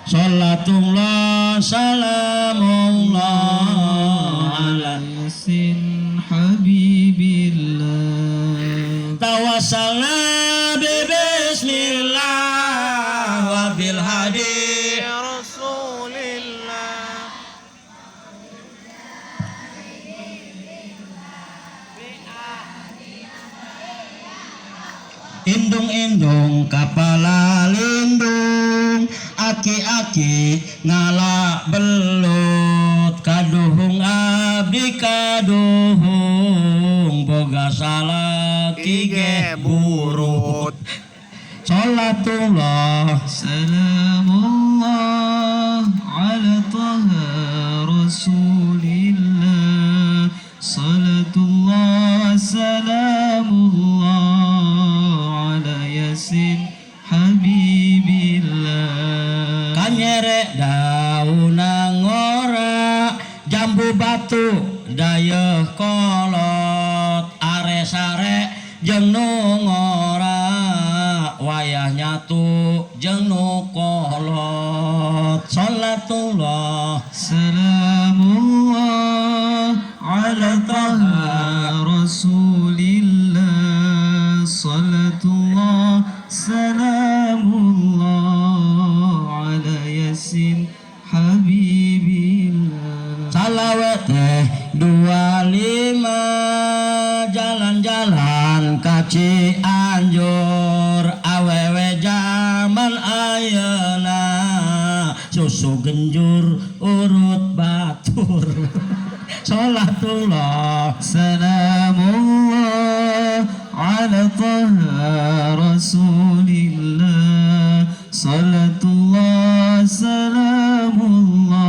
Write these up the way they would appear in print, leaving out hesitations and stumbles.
Salatullah salamullah ala yasin habibillah. tawassalna bi bismillah wa bil hadi rasulillah. indung-indung kapala lindung aki-aki ngalak belut kaduhung abdi kaduhung boga salaki ge burut salatullah Salamullah ala taha rasulillah. Salatullah salamullah ala yasin habibillah. kanyere daunang ngora jambu batu dayeuh kolot are-sare jeung nu ngora wayah nyatu jeung nu kolot salatullah Salamullah ala taha rasulillah. Salatullah salamullah ala yasin habibillah. salawat teh 25 jalan-jalan ka Cianjur awewe zaman ayeuna susu genjur urut batur salatullah Salamullah ala taha rasulillah. Salatullah salamullah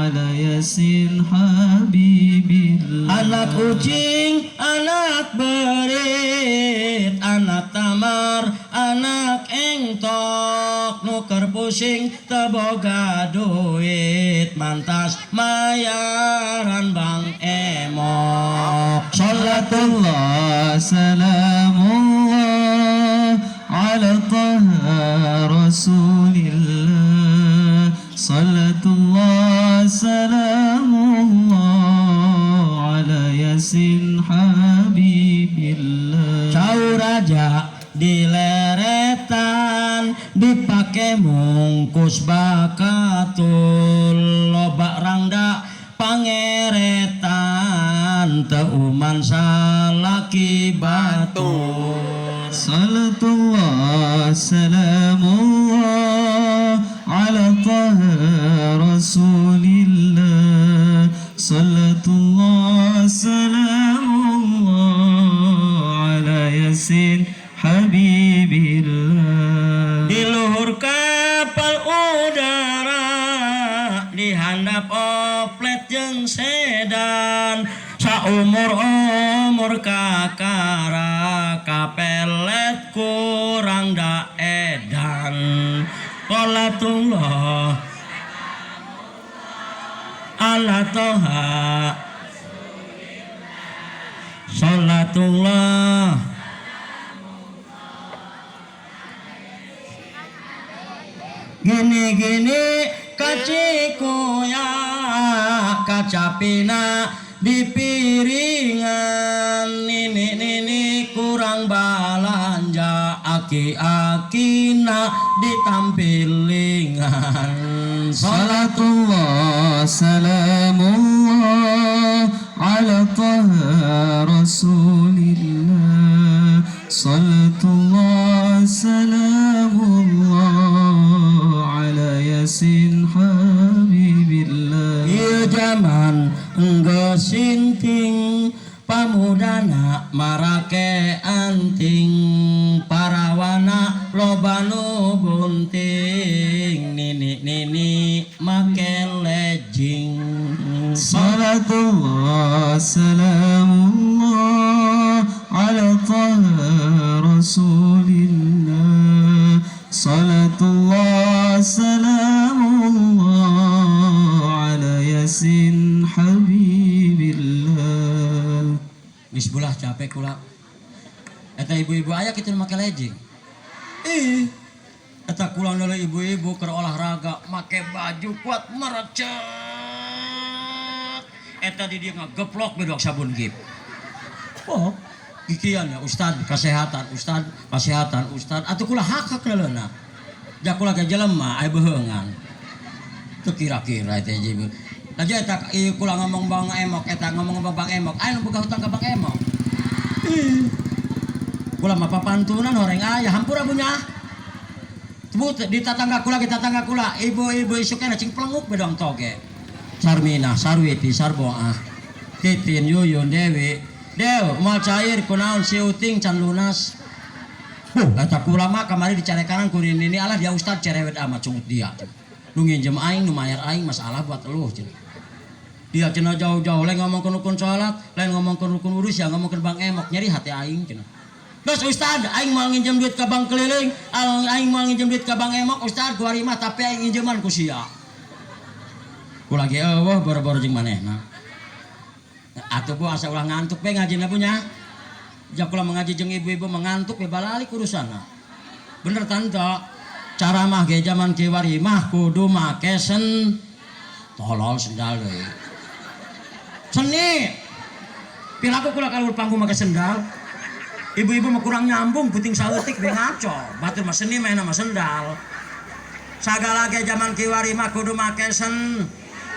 ala yasin habibillah. anak ucing anak berit anak tamar anak engtok nuker pusing teboga duit mantas mayaran bang emok Salatullah salamullah ala taha rasulillah. Salatullah salamullah ala yasin habibillah. Cauraja dileretan dipake mungkus bakatul loba rangda pangeretan teuman salaki batur Salatullah salamullah ala taha rasulillah. Salatullah salamullah ala yasin habibillah. di luhur kapal udara di handap oplet jeung sedan saumur-umur kakara kapelet kurang da edan salatullah ala toha salatullah gini-gini kacikuya kacapina di piringan nini kurang balanja aki-akina ditampilingan Salatullah salamullah ala taha rasulillah. Salatullah salamullah ala yasin habibillah. ieu zaman geus sinting pamudana marake anting parawana loba nu bunting nini make lejing Salatullah salamullah ala taha rasulillah. Salatullah salamullah ala yasin habibillah. geus bulah capek kula eta ibu-ibu aya kitu nu make lejing eta kula kula nilai ibu-ibu keur olahraga make baju kuat merecet eta di dia ngageplok bedok sabun gip. Oh kikian ya Ustad kesehatan Ustad atuh kula hak leuleuna jak kula ge jelema aya beheungan teu kira-kira teh jieu lagi eta ieu kula ngomong Bang Emok eta ngomong Bang Emok aya nu boga hutang ka Bang Emok kula mah papantunan horeng aya hampura bunya tebut di tetangga kula ibu-ibu isukna cing pelenguk bedong toge Sarmina Sarwiti Sarboah Titin Yuyun Dewi Dew mal cair kunaon si uting can lunas eta kula mah kamari dicarekanan ku ini alah dia Ustad cerewet amat cungut dia nu nginjem aing nu mayar aing masalah buat eluh cenah dia cenah jauh-jauh lain ngomongkeun rukun salat lain ngomongkeun rukun wudhu sia ngomongkeun Bang Emok nyeri hati aing cenah geus Ustad aing mau nginjem duit ka bank keliling aing mau nginjem duit ka Bang Emok Ustad kuari mah tapi aing nginjeman ku sia kula ge eueuh boro-boro jeung manehna atuh bu asa ulah ngantuk be ngajina punya jak kula mengaji jeung ibu-ibu mengantuk be balalik urusanna bener tante cara mah ge zaman kiwari mah kudu make tolol sendal deui seni pilaku kula kalau panggung make sendal ibu-ibu mah kurang nyambung puting saeutik be ngaco batur mah seni mah nama sendal sagala ge zaman kiwari mah kudu make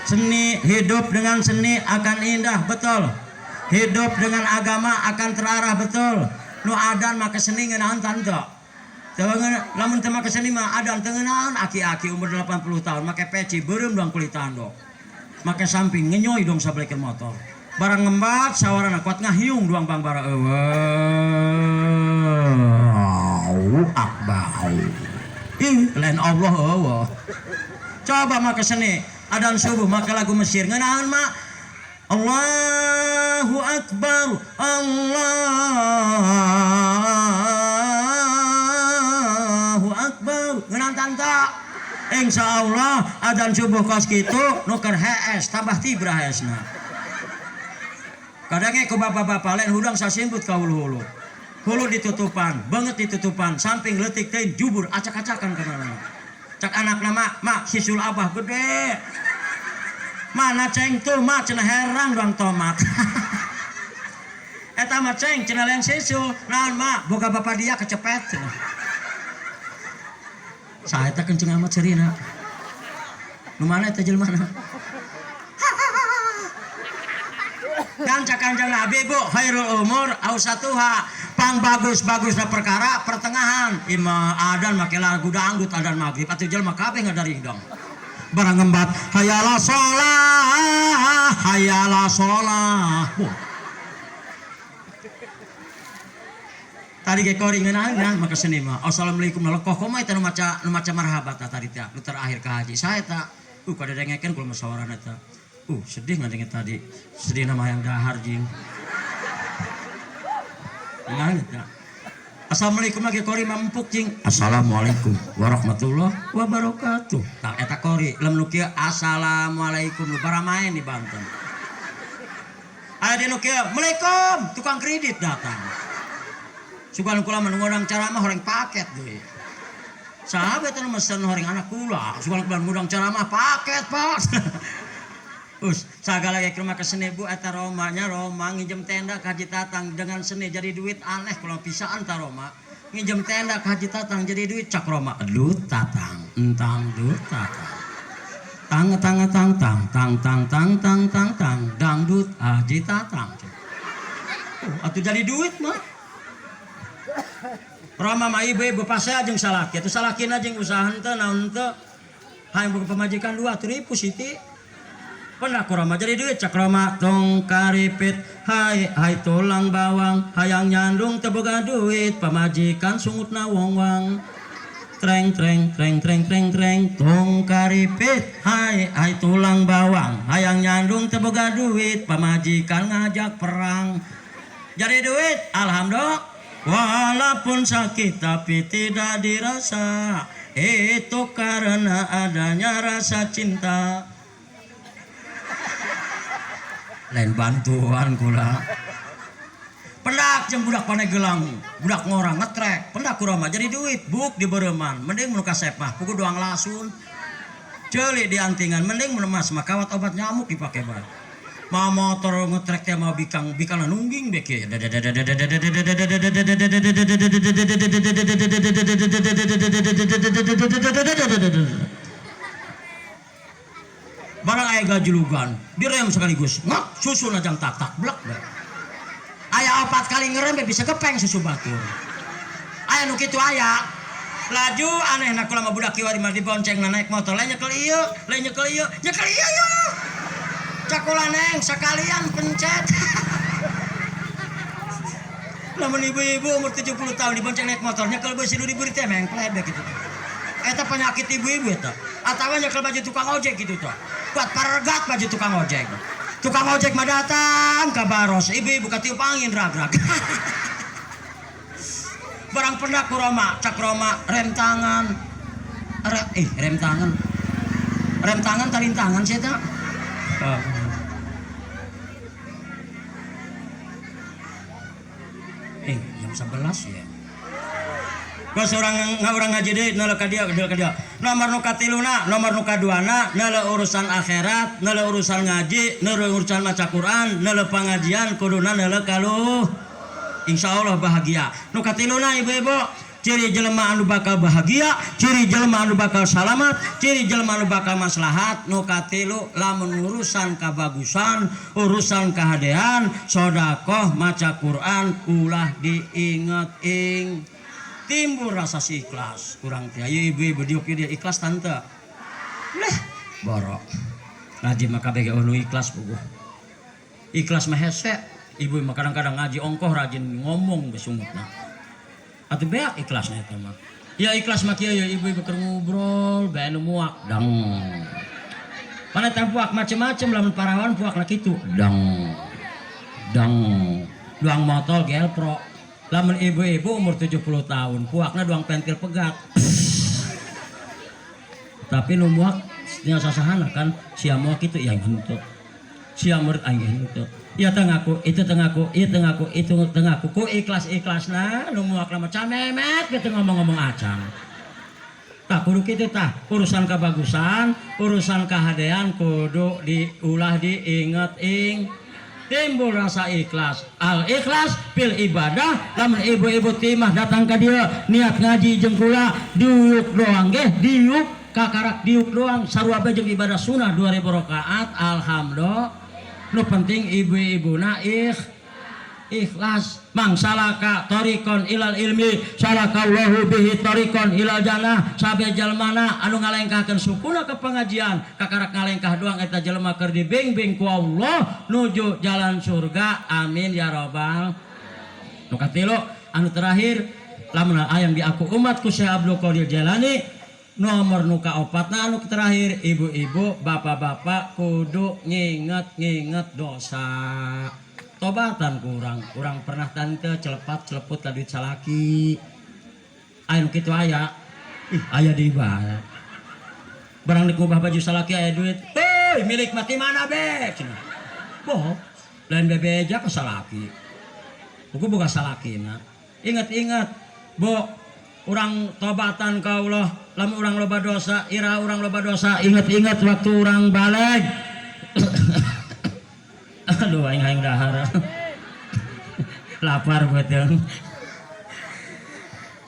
seni hidup dengan seni akan indah betul hidup dengan agama akan terarah betul nu adan make seni ngeunaheun tante lamun teu make seni mah adan teu ngeunaheun aki-aki umur 80 tahun make peci beureum doang kulit tandok make samping ngenyoy dong sabalekeun motor barang ngembat sawarana kuat ngahiung doang bang bara eueuh akbar lain Allah eueuh coba make seni adan subuh make lagu Mesir ngeunaheun mah Allahu Akbar Allahu Akbar ngeunaan tanta insyaallah adan subuh kos kitu nuker HS tambah tibra hesna kadang-kadang ku bapak-bapak lain hudang sasimbut ka hulu-hulu hulu ditutupan banget ditutupan samping leutik teh jubur acak-acakan ka mana cak anak nama mak sisul abah gede mana ceng tuh mak cenah herang doang tomat eta mah ceng cenah lain sisul naon mak boga bapak dia kecepet saeta kenceng amat cerina nu mana eta jelema kanca-kanca Nabi bu khairul umur ausatuha pang bagus-bagusna perkara pertengahan ima adan make lagu dangdut adan maghrib atuh jelema kabeh ngadaring dong barang ngembat hayalah sholah tadi ge koring ngeunaheun maka seni mah assalamualaikum nalekoh komo eta nu maca marhabat tadi teh nu terakhir ka haji sae eta kada dengekeun kula musyawarah eta sedih ngadenge tadi sedih nama yang dahar jing ya. Assalamualaikum lagi kori mampuk jing assalamualaikum warahmatullahi wabarakatuh tak eta kori lem nu kieu assalamualaikum nu baramaen di Banten aya di nu kieu Assalamualaikum tukang kredit datang sugan kula menunggu ceramah horeng paket deui sahabat anu mesen horeng anak kula sugan kula ngundang ceramah paket Pak sagala ge rumah ke seni bu eta Roma nginjem tenda ka Haji Tatang dengan seni jadi duit aneh kalau pisaan ta Roma nginjem tenda ka Haji Tatang jadi duit cak Roma dut tatang entang dut tatang tang dangdut Haji Tatang atuh jadi duit mah Roma mah ibu pasea jeung salaki atuh salakina jeung usaha henteu naon teu hayang boga pamajikan 2.000 Siti pernah kurama jadi duit cak Roma tong karipit hai tulang bawang hayang nyandung teu boga duit pamajikan sungutna wong-wang treng tong karipit hai tulang bawang hayang nyandung teu boga duit pamajikan ngajak perang jadi duit alhamdulillah walaupun sakit tapi tidak dirasa itu karena adanya rasa cinta lain bantuan kula pendak jeung budak Panegelang, budak ngorang ngetrek, pendak kurama jadi duit, buk di bereman, mending mun kasepah, pugu doang lasun. Ceuli di antingan, mending mun emas mah kawat obat nyamuk dipake bae. Mau motor ngetrek teh mau bikang nungging beke. Barang aya gajulugan, direm sekaligus, ngak susu najang tak blek bae. Aya 4 kali ngerem bisa kepeng susu batur. Aya nu kitu aya. Laju aneh nak kula mah budak kieu mah dibonceng naik motor lain nyekel ieu yeuh. Cak kula neng sakalian pencet. Lamun ibu-ibu umur 70 tahun dibonceng naik motor nyekel beusi nu diberi teh mengplet kitu. Eta penyakit ibu-ibu eta. Atawa nyekel baju tukang ojek gitu tah. Kuat paregat baju tukang ojek. Tukang ojek mah datang ka baros, ibu-ibu katiup angin rag-rag. Barang pendak kurama, cak roma rem tangan. Rem tangan tarintangan sih eta. Jam 11 ya. Geus urang ngaji deui neuleuh ka dieu. Nomor nu katiluna, nomor nu kaduana, neuleuh urusan akhirat, neuleuh urusan ngaji, neuleuh urusan maca Quran, neuleuh pangajian, kuduna neuleuh kaluh. Insyaallah bahagia. Nu katiluna ibu-ibu, ciri jelema anu bakal bahagia, ciri jelema anu bakal salamat, ciri jelema anu bakal maslahat. Nu katilu lamun urusan kabagusan, urusan kahadean, sedekah, maca Quran ulah diinget-ing. Timbul rasa si ikhlas. Kurang teh ayeuna ibu-ibu diuk dia ikhlas tante. Leh, borok. Ngaji mah kabeh anu ikhlas puguh. Ikhlas mah hese. Ibu mah kadang-kadang ngaji ongkoh rajin ngomong besungutna. Atuh beak ikhlasna eta mah. Ya ikhlas mah kieu ibu-ibu keur ngobrol bae nu muak dang. Mana teh puak macem-macem lamun parawan puakna kitu. Dang. Duang motor GL Pro. Lamun ibu-ibu umur 70 tahun puakna duang pentil pegat. Tapi nu muak nya sasahana kan sia muak kitu ya henteu. Sia murid aing henteu. Iya tengaku, itu tengaku, itu tengaku. Ku ikhlas-ikhlasna nu muak mah camemet gitu ngomong-ngomong acang. Tah kudu kitu tah, urusan kabagusan, urusan kahadean kudu diulah diinget-ing. Timbul rasa ikhlas. Al ikhlas fil ibadah. Lamun ibu-ibu timah datang ka dieu niat ngaji jeung kula diuk doang ge, diuk kakarak diuk doang sarua jeung ibadah sunnah 2000 rakaat. Alhamdulillah. Nu penting ibu-ibuna ikhlas. Mang salaka tariqon ilal ilmi salakallahu bihi tariqon ilal jannah. Sabe jalmana anu ngalengkahkeun sukuna ke pengajian kakarak ngalengkah doang eta jelema keur dibimbing ku Allah nuju jalan surga. Amin ya rabbal. Nu katilu anu terakhir lamun ayam di aku umatku Syekh Abdul Qadir Jailani. Nomor nu kaopatna anu terakhir ibu-ibu bapak-bapak kudu nginget dosa. Tobatan kurang pernah tante celeput ka duit salaki. Aya nu kitu aya. Aya di ibarat. Barang dikubah baju salaki aya duit. Hei milik mati mana be? Boh, lain bebeja ka salaki. Buku boga salakina. Ingat Bo. Urang tobatan ka Allah, lamun urang loba dosa, ira urang loba dosa, ingat waktu urang baleg. Aduh aing dahar. Lapar betul.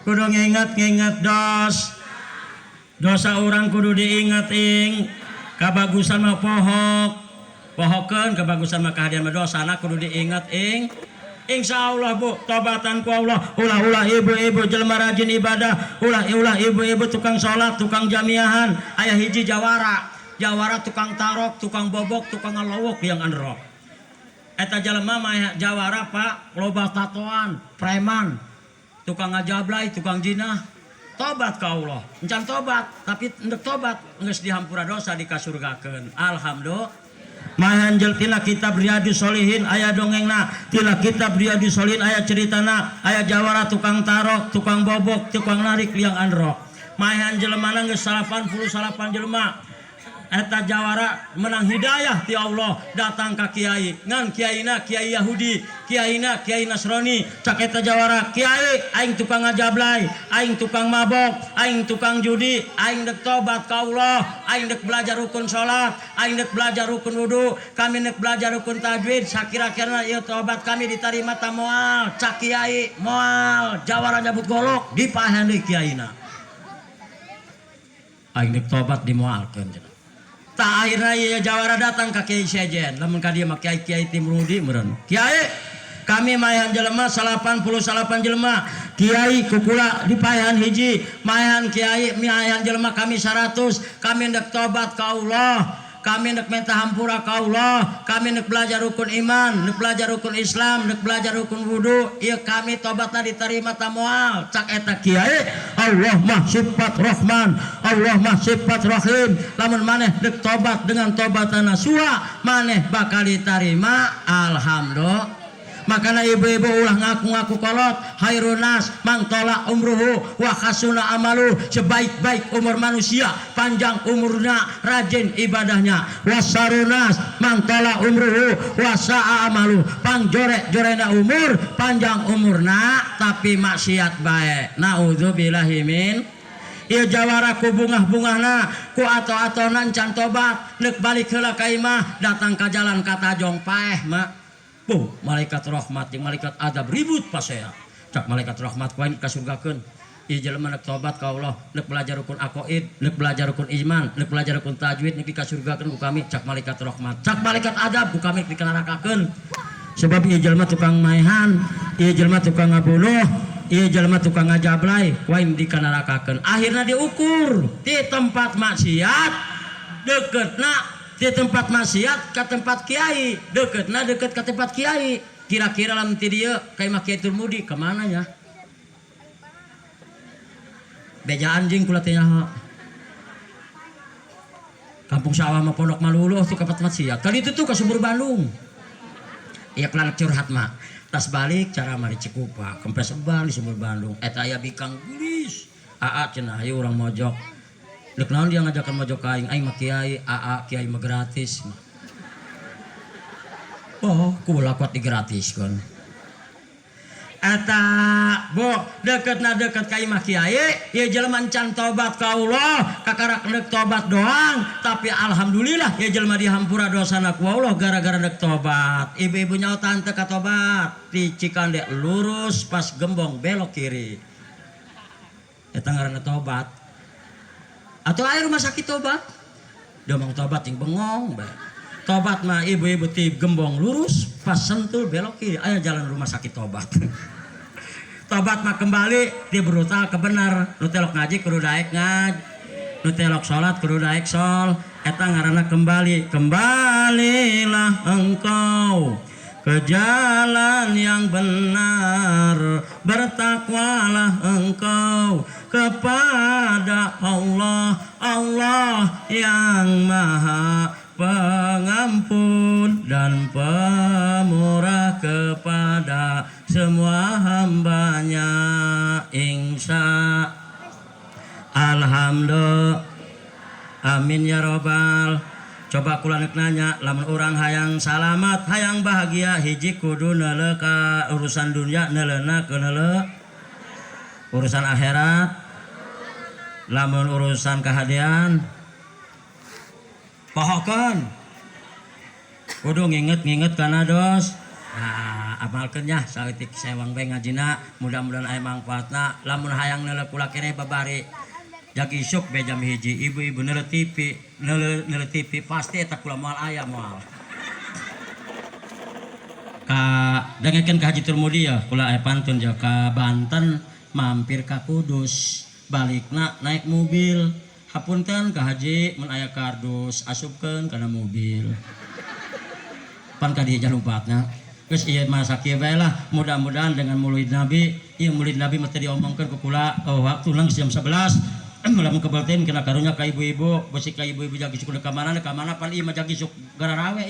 Kudu nginget dosa urang kudu diinget-ing. Kabagusan mah pohokeun kabagusan mah kahadean mah dosana kudu diinget-ing. Insyaallah Bu, tobatan ku Allah. Ulah ibu-ibu jelema rajin ibadah, ulah ibu-ibu tukang salat, tukang jamiahan. Aya hiji jawara tukang tarok, tukang bobok, tukang ngalowok yang androk. Eta jelema mah jawara Pak, loba tatoan, preman, tukang ngajablay, tukang jinah. Tobat ka Allah. Encan tobat, tapi endek tobat geus dihampura dosa dikasurgakeun. Alhamdulillah. Mahanjel tina kitab Riyadhus Shalihin aya dongengna, tina kitab Riyadhus Shalihin aya ceritana, aya jawara tukang tarok, tukang bobok, tukang narik liang androk. Mahan jelema geus 88 jelema. eta jawara menang hidayah ti Allah datang ka kiai ngan kiaina kiai Yahudi kiaina kiai Nasrani cak eta jawara kiai aing tukang ngajablay aing tukang mabok aing tukang judi aing dek tobat ka Allah aing dek belajar rukun salat aing dek belajar rukun wudu kami dek belajar rukun tajwid sakira-kira ieu tobat kami diterima ta moal cak kiai moal jawara nyabut golok dipaehan deui kiaina aing dek tobat dimoalkeun cenah. Tak akhirnya ya jawara datang ke Kiai Sejen lamun ka dieu mah Kiai Timrudi meureun Kiai kami mayan jelema 88 jelema Kiai kukula dipaehan hiji mayan Kiai mayan jelema kami 100 kami hendak tobat ka Allah kami hendak minta hampura ka Allah kami hendak belajar rukun iman hendak belajar rukun Islam hendak belajar rukun wudu ieu kami tobatna diterima ta moal cak eta Kiai Allah mah sifat Rahman Allah mah sifat Rahim lamun maneh dek tobat dengan tobatana nasuha maneh bakal diterima alhamdulillah. Makanya ibu-ibu ulah ngaku-ngaku kolot khairunas mangtola umruhu wa khasuna amalu sebaik-baik umur manusia panjang umurnya rajin ibadahnya wasarunas mangtola umruhu wa sa'a amalu pangjore-jorena umur panjang umurna tapi maksiat bae naudzubillahi min ieu jawara ku bungah-bungahna ku ato-atonan can tobat neuk balik heula ka imah datang ka jalan katajong paeh mah malaikat rahmat jeung malaikat adab ribut pasea cak malaikat rahmat kuain kasurgakeun ieu jelema neuk tobat ka Allah neuk belajar rukun aqaid neuk belajar rukun iman neuk belajar rukun tajwid neuk dikasurgakeun ku kami cak malaikat rahmat cak malaikat adab ku kami dikanarakakeun sebab ieu jelema tukang maehan ieu jelema tukang ngabunuh ieu jelema tukang ngajablay kuain dikanarakakeun akhirna diukur di tempat maksiat dekeutna di tempat maksiat ke tempat kiai deketna deket ke tempat kiai kira-kira lamun ti dieu ka imah Kiai Turmudi kemana ya beja anjing kula teh nyaho kampung sawah mah pondok maluluh tuh ka tempat maksiat kali itu tuh ka Sumur Bandung ieu pelanak curhat mah tas balik cara mari Cikupa kempes ebal di Sumur Bandung eta aya bikang gelis aa cenah ayo urang mojok dek naon dia ngajakan mojok aing mah kiai aa kiai mah gratis oh kula kuat digratiskeun eta bo deketna deket ka imah kiai ieu jelema can tobat ka Allah kakarak deuk tobat doang tapi alhamdulillah ieu jelema dihampura dosana ku Allah gara-gara deuk tobat ibu-ibu nyaotan teu katobat di Cikande lurus pas gembong belok kiri eta ngaranna tobat atau air rumah sakit tobat domong tobat yang bengong tobat mah ibu-ibu ti gembong lurus pas sentul belok kiri aya jalan rumah sakit tobat tobat mah kembali dia brutal kebenar nu telok ngaji kudu daek ngaji nu telok salat kudu daek sol eta ngaranna kembalilah engkau ke jalan yang benar bertakwalah engkau kepada Allah yang maha pengampun dan pemurah kepada semua hambanya insya alhamdulillah amin ya robbal. Coba kula neuk nanya lamun urang hayang salamat hayang bahagia hiji kudu neuleuh ka urusan dunia neuleuhna ke neuleuh urusan akhirat lamun urusan kahadian pohokeun kudu nginget kana dos nah amalkeun nya saeutik sewang bae ngajina mudah-mudahan aya mangfaatna lamun hayang neuleuh kula keneh babari jagi sok be jam hiji ibu-ibu neuleuh TV pasti eta kula moal aya moal ka dengekeun ka Haji Turmudi ya kula aya pantun ja ka Banten mampir ka Kudus balikna naik mobil hapunten ka Haji mun aya kardus asupkeun kana mobil pan ka dieu jalupatna geus ieu mah sakieu bae lah mudah-mudahan dengan maulid Nabi ieu maulid Nabi mah teh diomongkeun ku kula waktu lang jam 11 lamun kebalten kena karunya ka ibu-ibu besi ka ibu-ibu jagi suku ka mana pan ieu mah jagi suk gararawe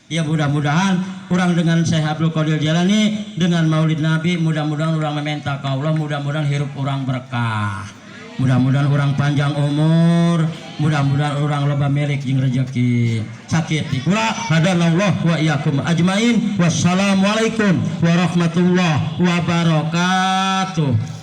ya mudah-mudahan kurang dengan Syekh Abdul Qadir Jalani dengan maulid Nabi mudah-mudahan urang meminta ka Allah mudah-mudahan hirup urang berkah mudah-mudahan urang panjang umur mudah-mudahan orang loba milik jeung rezeki sakit di kula hadanallah wa iyyakum ajmain wassalamualaikum warahmatullahi wabarakatuh.